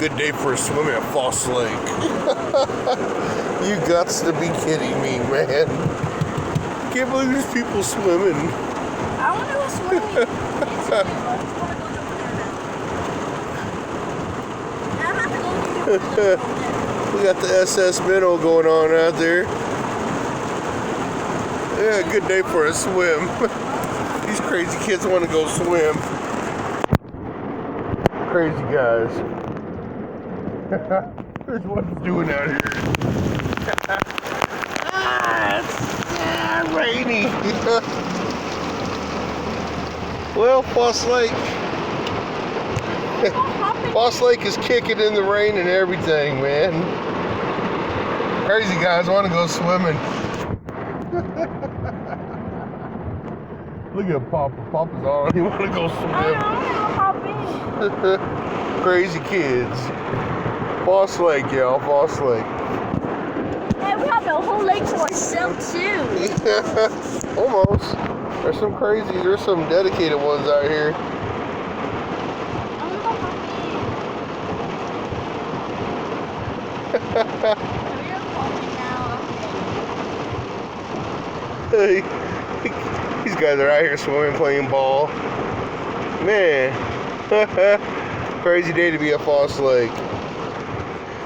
Good day for a swim at Foss Lake. You gots to be kidding me, man. Can't believe there's people swimming. I want to go swimming. We got the SS Minnow going on out there. Yeah, good day for a swim. These crazy kids want to go swim. Crazy guys. Here's what it's doing out here. It's rainy. Well, Foss Lake. Foss Lake is kicking in the rain and everything, man. Crazy guys want to go swimming. Look at Papa. Papa's on. He want to go swim. I want to go hopping. Crazy kids. Foss Lake, y'all. Foss Lake. Hey, we have the whole lake to ourselves, too. Almost. There's some crazy. There's some dedicated ones out here. These guys are out here swimming, playing ball. Man, crazy day to be at Foss Lake.